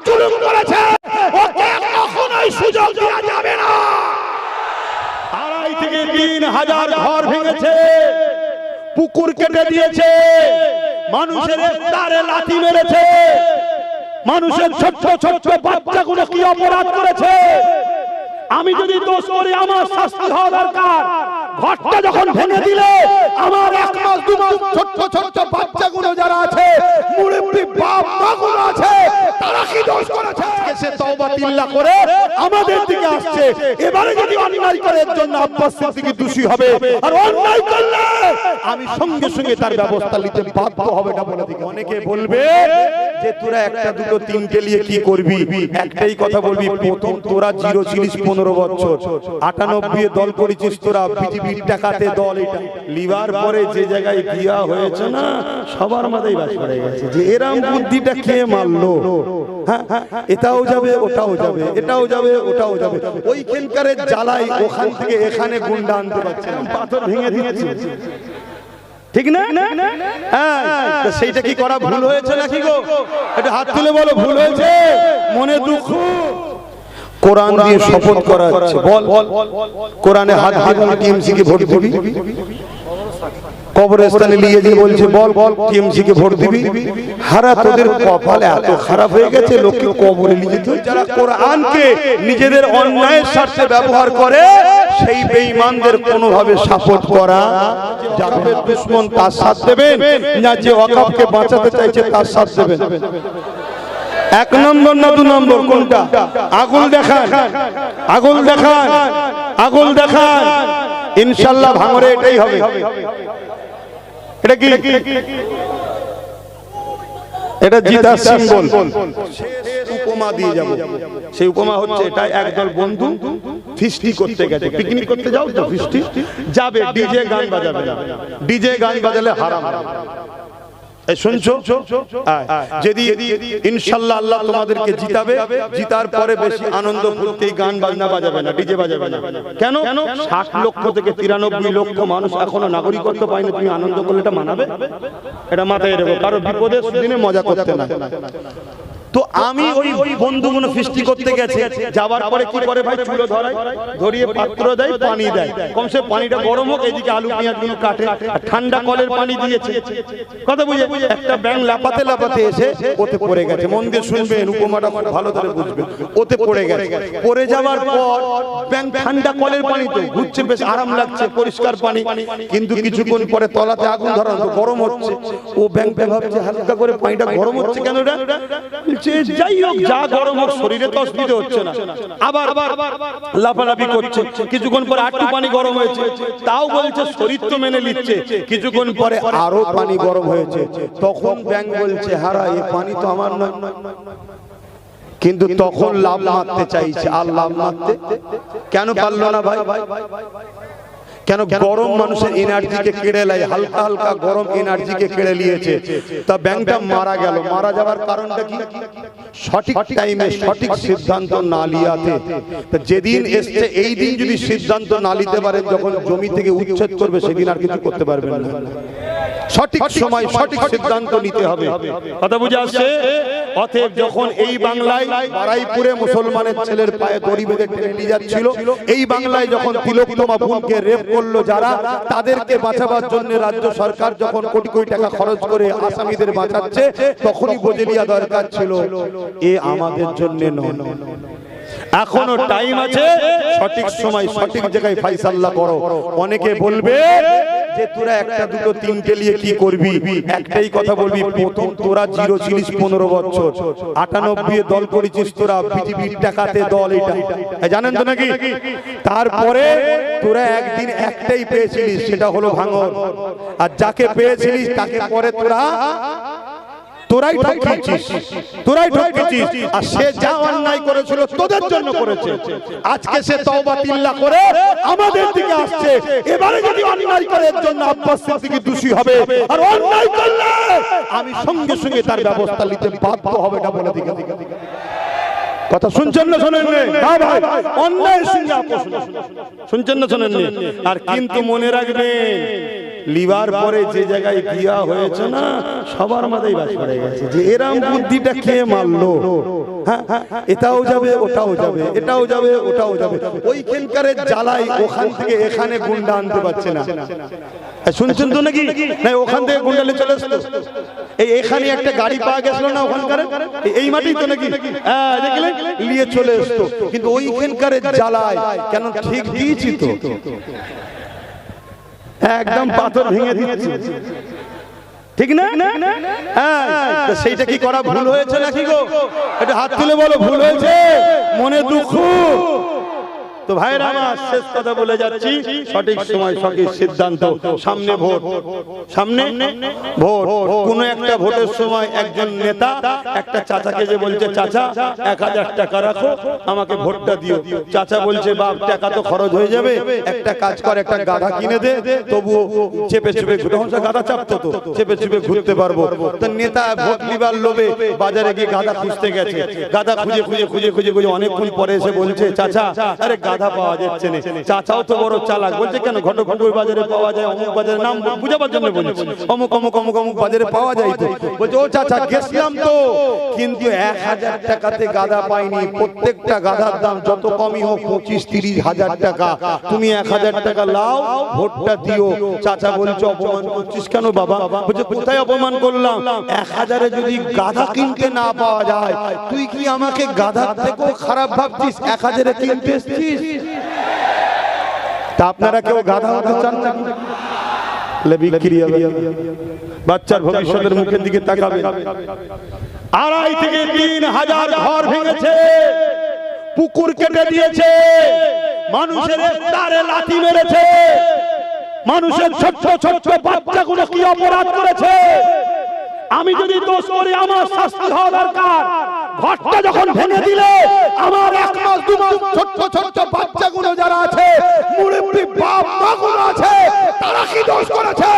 জুলুম করেছে ওকে কখনোই সুযোগ দেওয়া যাবে না। 2.5 থেকে 3,000 ঘর ভেঙেছে, পুকুর কেটে দিয়েছে, মানুষের ইফতারে লাথি মেরেছে, মানুষের ছোট্ট ছোট্ট বাচ্চাগুলো কি অপরাধ করেছে। আমি যদি দোষ করি আমার শাস্তি হওয়া দরকার। ঘরটা যখন ভেঙে দিলে আমার 1 মাস 2 মাস ছোট্ট ছোট্ট বাচ্চাগুলো যারা আছে, মুরব্বি বাপ মাগুলো আছে, তারা কি দোষ করেছে? সে তওবা তিল্লা করে আমাদের দিকে আসছে। এবারে যদি অন্যায় করে এর জন্য আব্বাস সিদ্দিকী দোষী হবে, আর অন্যায় করলে আমি সঙ্গে সঙ্গে তার ব্যবস্থা নিতে বাধ্য হবে না বলে দিকে। অনেকে বলবে যে তোরা একটা দুটো তিনটে নিয়ে কি করবি, একটাই কথা বলবি, প্রথম তোরা জিরো ছিলিস 15 বছর, 98 দল করেছিস তোরা, পৃথিবীর টাকাতে দল এটা লিবার পরে যে জায়গায় দিয়া হয়েছে না, সবার মাথায় বাস পড়ে গেছে যে এরাম বুদ্ধিটা কে মারলো। হ্যাঁ, এটাও যাবে ওটাও যাবে, এটাও যাবে ওটাও যাবে, ওইখানকার জ্বালাই ওখান থেকে এখানে গুন্ডা আনতে পারছে না, পাথর ভেঙে দিচ্ছে, ঠিক না? হ্যাঁ, সেইটা কি করা ভুল হয়েছে নাকি গো? এটা হাত তুলে বলো, ভুল হয়েছে? মনে দুঃখ? কোরআন দিয়ে শপথ করা হচ্ছে, বল কোরআনে হাত দিয়ে টিএমসি কে ভোট দিবি, কবরস্থানে নিয়ে দিয়ে বলছে বল টিএমসি কে ভোট দিবি। হারা তোদের কপাল এত খারাপ হয়ে গেছে, লোককে কবরে নিয়ে যেতে। যারা কোরআনকে নিজেদের অন্যায়ের স্বার্থে ব্যবহার করে সেই বেঈমানদের কোনোভাবে সাপোর্ট করা যাবে। দুশমন তার সাথ দেবেন না, যে ওয়াকফকে বাঁচাতে চাইছে তার সাথ দেবেন। 1 নম্বর না 2 নম্বর কোনটা? আগুন দেখান, আগুন দেখান, আগুন দেখান। ইনশাআল্লাহ ভাঙরে এটাই হবে। এটা কি? এটা জিতার সিম্বল। উপমা দিয়ে যাব, সেই উপমা হচ্ছে এটা, একদল বন্ধু ফিস্টি করতে গেছে, পিকনিক করতে যাও তো, ফিস্টি যাবে, ডিজে গান বাজাবে না, ডিজে গান বাজালে হারাম। শুনছো? যদি ইনশাআল্লাহ আল্লাহ তোমাদেরকে জিতাবে, জিতার পরে বেশি আনন্দ করতে গান বাজনা বাজাবে না, ডিজে বাজাবে না। কেন? 60 লক্ষ থেকে 93 লক্ষ মানুষ এখনো নাগরিকত্ব পায়নি, তুমি আনন্দ করলে এটা মানাবে? এটা মাথায় রেখো, কারো বিপদের দিনে মজা করতে না। তো আমি ওই বন্ধুগুলো ফিস্টি করতে গেছে, যাবার পরে কি করে ভাই, চুলো ধরায়, ধরিয়ে পাত্র দেয়, পানি দেয়, কমসে পানিটা গরম হোক, এদিকে আলু পেঁয়াজ গুলো কাটে, আর ঠান্ডা কলের পানি দিয়েছে। কথা বুঝে? একটা ব্যাঙ লাপাতে লাপাতে এসে ওতে পড়ে গেছে। মন দিয়ে শুনবেন, উপমাটা খুব ভালো করে বুঝবেন। ওতে পড়ে গেছে, পড়ে যাওয়ার পর ব্যাঙ ঠান্ডা কলের পানিতে ঘুরছে, বেশ আরাম লাগছে, পরিষ্কার পানি, কিন্তু কিছুক্ষণ পরে তলাতে আগুন ধরা, গরম হচ্ছে। ও ব্যাঙটা ভাবছে হালকা করে পানিটা গরম হচ্ছে কেন, যাই হোক, যা গরম হোক, শরীরে তো অসুবিধা হচ্ছে না। আবার লাফালাফি করছে, কিছুক্ষণ পরে আরেকটু পানি গরম হয়েছে, তাও বলছে শরীর তো মেনে নিচ্ছে। কিছুক্ষণ পরে আরো পানি গরম হয়েছে, তখন ব্যাঙ বলছে হারা, এই পানি তো আমার নয়। কিন্তু তখন লাভ মারতে চাইছে, আর লাভ মারতে কেন পারলো না ভাই? কেন? গরম মানুষের এনার্জিকে কেড়ে নেয়, হালকা হালকা গরম এনার্জিকে কেড়ে নিয়েছে। তা ব্যাংকটা মারা গেল। মারা যাওয়ার কারণটা কি? সঠিক টাইমে সঠিক সিদ্ধান্ত না লিয়াতে। যেদিন এসছে এই দিন যদি সিদ্ধান্ত না নিতে পারেন, যখন জমি থেকে উচ্ছেদ করবে সেদিন আর কিছু করতে পারবেন না। সঠিক সময় সঠিক সিদ্ধান্ত নিতে হবে। কথা বুঝে আসছে? অতএব যখন এই বাংলায় বারাইপুরে মুসলমানের ছেলের পায়ে দড়ি বেঁধে টেনে নিয়ে যাচ্ছিল, এই বাংলায় যখন তিলোত্তমা বোনকে রেপ করলো যারা, তাদেরকে বাঁচাবার জন্য রাজ্য সরকার যখন কোটি কোটি টাকা খরচ করে আসামিদের বাঁচাচ্ছে, তখনই বুঝে নেওয়া দরকার ছিল এ আমাদের জন্য নয়। এখনো টাইম আছে, সঠিক সময় সঠিক জায়গায় ফাইসাল্লা করো। অনেকে বলবে যে তোরা একটা দুটো তিনটে নিয়ে কি করবি, একটাই কথা বলবি, প্রথম তোরা জিরো ছিলিস 15 বছর, 98 দল করেছিস তোরা, পৃথিবীর টাকাতে দল এটা জানেন তো নাকি? তারপরে তোরা একদিন একটাই পেয়েছিলিস, সেটা হলো ভাঙর, আর যাকে পেয়েছিলিস তাকে পরে তোরাই ঠকিয়েছিস, তোরাই ঠকিয়েছিস। আর সে যা অন্যায় করেছিল তোদের জন্য করেছে, আজকে সে তওবা তিল্লা করে আমাদের দিকে আসছে। এবারে যদি অন্যায় করে এর জন্য আব্বাস সিদ্দিকী দোষী হবে, আর অন্যায় করলে আমি সঙ্গে সঙ্গে তার ব্যবস্থা নিতে বাধ্য হবে না বলে দিকে। কথা শুনছেন না শোনেন? না ভাই, অন্যায়ের সঙ্গে আপোষ শুনছেন না শোনেন? আর কিন্তু মনে রাখবেন, লিবার পরে যে জায়গায় বিয়া হয়েছে না সবার মাথায় বাস পড়ে গেছে যে এরম বুদ্ধিটা কে মারলো। হ্যাঁ, এটাও যাবে ওটাও যাবে, এটাও যাবে ওটাও যাবে, ওইখানকার জ্বালাই ওখান থেকে এখানে গুন্ডা আনতে পারছে না। শুনছেন তো নাকি? না ওখান থেকে গুন্ডালে চলে আসলো, এখানে একটা গাড়ি পাওয়া গেছিল না ওখানকার এই মাটি তো নাকি, হ্যাঁ দেখলেন নিয়ে চলে আসতো, কিন্তু ওইখানকার জ্বালায় কেন ঠিক দিয়েছি তো একদম পাথর ভেঙে দিচ্ছে, ঠিক না? হ্যাঁ, সেইটা কি করা ভুল হয়েছে নাকি গো? এটা হাত তুলে বলো ভুল হয়েছে, মনে দুঃখ। তো ভাইরা আমার শেষ কথা বলে যাচ্ছি, সঠিক সময় সঠিক সিদ্ধান্ত। সামনে ভোট, সামনে ভোট, কোন একটা ভোটের সময় একজন নেতা একটা চাচাকে যে বলছে চাচা 1000 টাকা রাখো আমাকে ভোটটা দিও। চাচা বলছে বাপ টাকা তো খরচ হয়ে যাবে, একটা কাজ কর একটা গাধা কিনে দে, তবুও চেপে চেপে ঘুরে, গাধা চাপতো তো চেপে চেপে ঘুরতে পারবো। তো নেতা ভোট নিবার লোভে বাজারে গিয়ে গাধা খুঁজতে গেছে, গাধা খুঁজে খুঁজে খুঁজে খুঁজে খুঁজে অনেকক্ষণ পরে এসে বলছে চাচা আরে গাধা পাওয়া যাচ্ছে না। চাচাও তো বড় চালাক, বলছে কেন ঘটকপুকুর বাজারে পাওয়া যায়, অমুক বাজারের নাম বুঝাবার জন্য বলছি, অমুক অমুক অমুক অমুক বাজারে পাওয়া যায় তো। বলছে ও চাচা গেছিলাম তো, কিন্তু 1000 টাকাতে গাধা পাইনি, প্রত্যেকটা গাধার দাম যত কমই হোক 25-30 হাজার টাকা, তুমি 1000 টাকা লাও ভোটটা দিও। চাচা বলছে অপমান করছিস কেন বাবা? বলছে কোথায় অপমান করলাম, 1000-এ যদি গাধা কিনতে না পাওয়া যায় তুই কি আমাকে গাধার থেকেও খারাপ ভাবছিস, 1000-এ কিনতে এসছিস? তা আপনারা কেউ গাধা হতে চান না? বিক্রি হবে, বাচ্চার ভবিষ্যতের মুখের দিকে তাকাবে। 2.5 থেকে 3,000 ঘর ভেঙেছে, পুকুর কেটে দিয়েছে, মানুষের তারে লাথি মেরেছে, মানুষের ছোট্ট ছোট্ট বাচ্চাগুলো কি অপরাধ করেছে। আমি যদি দোষ করি আমার শাস্তি হওয়া দরকার। ঘরটা যখন ভেঙে দিলে আমার 1 মাস 2 মাস ছোট্ট ছোট্ট বাচ্চাগুলো যারা আছে, মুরব্বি বাপ মাগুলো আছে, তারা কি দোষ করেছে?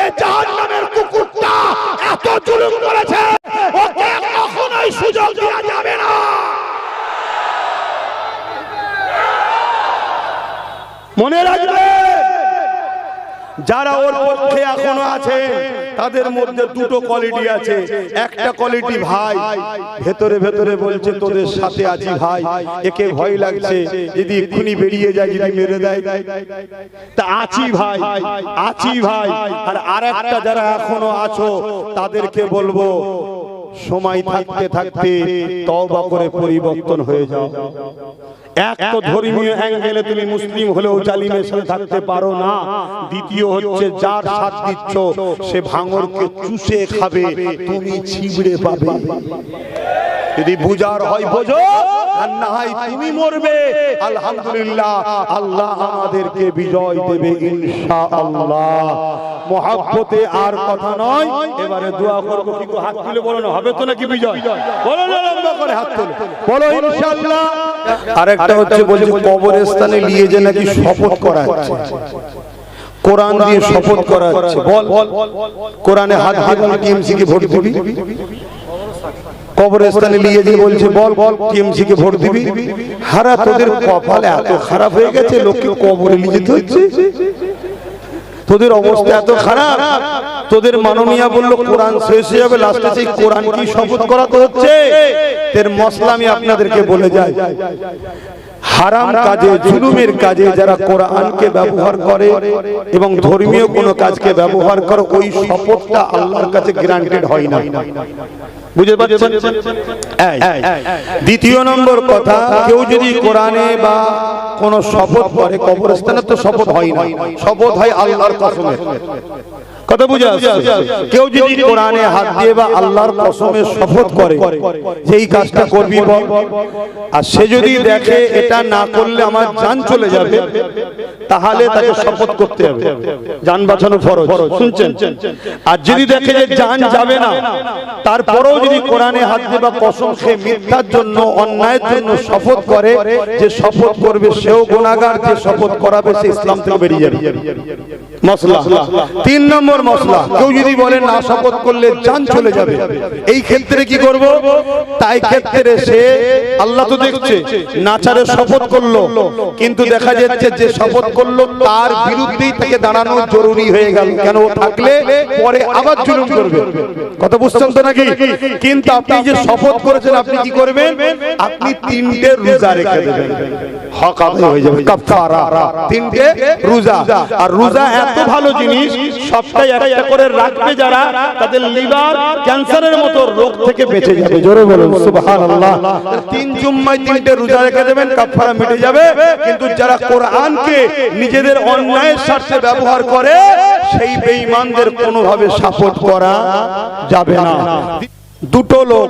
এই জাহান্নামের কুকুরটা এত জুলুম করেছে, ওকে কখনোই সুযোগ দেওয়া যাবে না। মনে রাখবে যারা ওর পক্ষে এখনো আছে তাদের মধ্যে দুটো কোয়ালিটি আছে। একটা কোয়ালিটি ভাই ভেতরে ভেতরে বলছে তোদের সাথে আছি ভাই, একে ভয় লাগছে যদি এক্ষুনি বেরিয়ে যায় যদি মেরে দেয়, তা আছি ভাই আছি ভাই। আর আরেকটা যারা এখনো আছো তাদেরকে বলবো সময় থাকতে থাকতে তওবা করে পরিবর্তন হয়ে যাও। এক তো ধর্মীয় অ্যাঙ্গেলে তুমি মুসলিম হলেও জালিমের সাথে থাকতে পারো না। দ্বিতীয় হচ্ছে যার সাথ দিচ্ছ সে ভাঙরকে চুষে খাবে, তুমি ছিবড়ে পাবে। যদি বুঝার হয় বোঝো, আর না হয় তুমি মরবে। আলহামদুলিল্লাহ, আল্লাহ আমাদেরকে বিজয় দেবে ইনশাআল্লাহ। মহব্বতে আর কথা নয়, এবারে দোয়া করব। কি হাত তুলে বলো না, হবে তো নাকি বিজয়? বলো না, লম্বা করে হাত তুলে বলো ইনশাআল্লাহ। আরেকটা হচ্ছে বলছে কবরস্থানে নিয়ে যে নাকি শপথ করা হচ্ছে, কোরআন দিয়ে শপথ করা হচ্ছে। বল কোরআনে হাত দিয়ে টিএমসি কে ভোট দিবি? কবরস্থানে নিয়ে যে বলছে বল টিএমসি কে ভোট দিবি? হারা তোদের কপাল এত খারাপ হয়ে গেছে, লোককে কবরে নিয়ে যেতে হচ্ছে। তোদের অবস্থা এত খারাপ, তোদের মাননীয় বললো কোরআন শেষ হয়ে যাবে, লাস্টে সেই কোরআন কি শপথ করাতে হচ্ছে। এর মশলা আমি আপনাদেরকে বলে যাই, হারাম কাজে জুলুমের কাজে যারা কোরআনকে ব্যবহার করে এবং ধর্মীয় কোনো কাজকে ব্যবহার করে, ওই শপথটা আল্লাহর কাছে গ্যারান্টেড হয় না। বুঝতে পারছেন? দ্বিতীয় নম্বর কথা, কেউ যদি কোরআনে বা কোন শপথ করে, কবরস্থানে তো শপথ হয় না, শপথ হয় আল্লাহর কসমে। কথা বুঝা? কেউ যদি কোরআনে হাত দিয়ে বা আল্লাহর কসমে শপথ করে যে এই কাজটা করবি বল, আর সে যদি দেখে এটা না করলে আমার জান চলে যাবে, তাহলে তাকে শপথ করতে হবে, জান বাঁচানো ফরজ। শুনছেন? আর যদি দেখে যে জান যাবে না, তারপরেও যদি কোরআনে হাত দিয়ে বা কসম খেয়ে মিথ্যার জন্য অন্যায়ের জন্য শপথ করে, যে শপথ করবে সেও গুনাহগার, যে শপথ করাবে সে ইসলাম থেকে বেরিয়ে যাবে। মসলা 3 নম্বর মসলা, কেউ যদি বলে না শপথ করলে জান চলে যাবে, এই ক্ষেত্রে কি করব? তাই ক্ষেত্রে সে আল্লাহ তো দেখছে, নাচারে শপথ করলো কিন্তু দেখা যাচ্ছে যে শপথ করলো তার বিরুদ্ধেই তাকে দাঁড়ানো জরুরি হয়ে গেল, কেন ও থাকলে পরে আবার জুলুম করবে। কথা বুঝছেন তো নাকি? কিন্তু আপনি যে শপথ করেছেন আপনি কি করবেন? আপনি 3টে রোজা রেখে দেবেন, হক আদায় হয়ে যাবে, কাফারা। 3টে রোজা। আর রোজা এত ভালো জিনিস, সপ্তাহে একটা করে রাখবে যারা, তাদের লিভার ক্যান্সারের মতো রোগ থেকে বেঁচে যাবে। জোরে বলুন সুবহানাল্লাহ। 3 জুম্মায় 3টে রোজা রেখে দেবেন, কাফারা মিটে যাবে। কিন্তু যারা কোরআনকে নিজেদের অন্যায়ের স্বার্থে ব্যবহার করে, সেই বেঈমানদের কোনোভাবে সাপোর্ট করা যাবে না। দুটো লোক,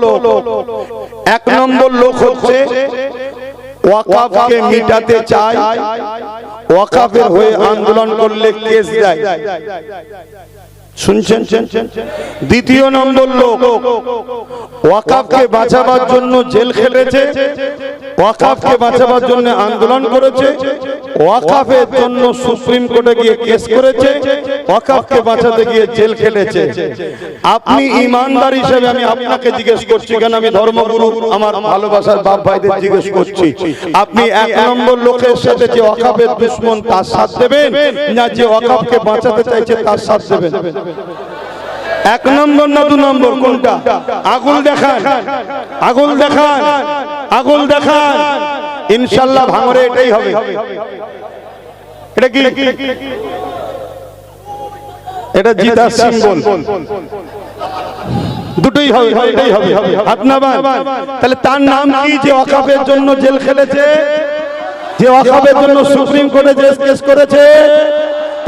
1 নম্বর লোক হচ্ছে ওয়াকাফকে মিটাতে চায়, ওয়াকাফের হয়ে আন্দোলন করলে কেস দেয়, শুনছেন? দ্বিতীয় নম্বর লোক ওয়াকাফকে বাঁচাবার জন্য জেল খেটেছে, ওয়াকাফকে বাঁচাবার জন্য আন্দোলন করেছে, ওয়াকাফের জন্য সুপ্রিম কোর্টে গিয়ে কেস করেছে, ওয়াকাফকে বাঁচাতে গিয়ে জেল খেটেছে। আপনি ইমানদার হিসেবে আমি আপনাকে জিজ্ঞেস করছি, কেন আমি ধর্মগুরু আমার ভালোবাসার বাপ ভাইদের জিজ্ঞেস করছি, আপনি 1 নম্বর লোকের সাথে যে ওয়াকাফের দুশমন তার সাথ দেবেন, না যে ওয়াকাফকে বাঁচাতে চাইছে তার সাথ দেবেন? 1 নম্বর না 2 নম্বর, কোনটা? আগুন দেখান, আগুন দেখান, আগুন দেখান। ইনশাআল্লাহ ভাঙরে এটাই হবে। এটা কি? এটা জিতার সিম্বল। দুটোই হবে, এটাই হবে। হাত নামান। তাহলে তার নাম কি যে ওয়াকাফের জন্য জেল খেলেছে, যে ওয়াকাফের জন্য সুপ্রিম কোর্টে কেস করেছে?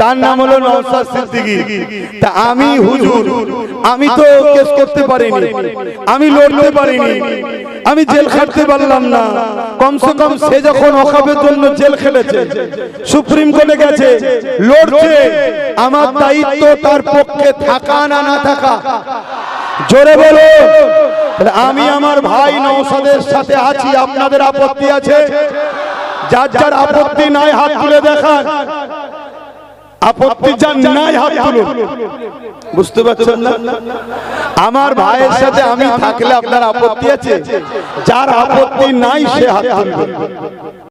তার নাম হলো নওশাদ সিদ্দিকী। তা আমি হুজুর, আমি তো কেস করতে পারিনি, আমি লড়তে পারিনি, আমি জেল খাটতে পারলাম না। কমসে কম সে যখন ওয়াকাফের জন্য জেল খেলেছে, সুপ্রিম কোর্টে গেছে, লড়ছে, আমার দায়িত্ব তার পক্ষে থাকা না না থাকা। জোরে বলো। আমি আমার ভাই নওশাদের সাথে আছি। আপনাদের আপত্তি আছে? যার যার আপত্তি নাই হাত তুলে দেখান। আপত্তি যার নাই হাত তুলুন। বুঝতে পারছেন না? আমার ভাইয়ের সাথে আমি থাকলে আপনার আপত্তি আছে? যার আপত্তি নাই সে হাত তুলবে।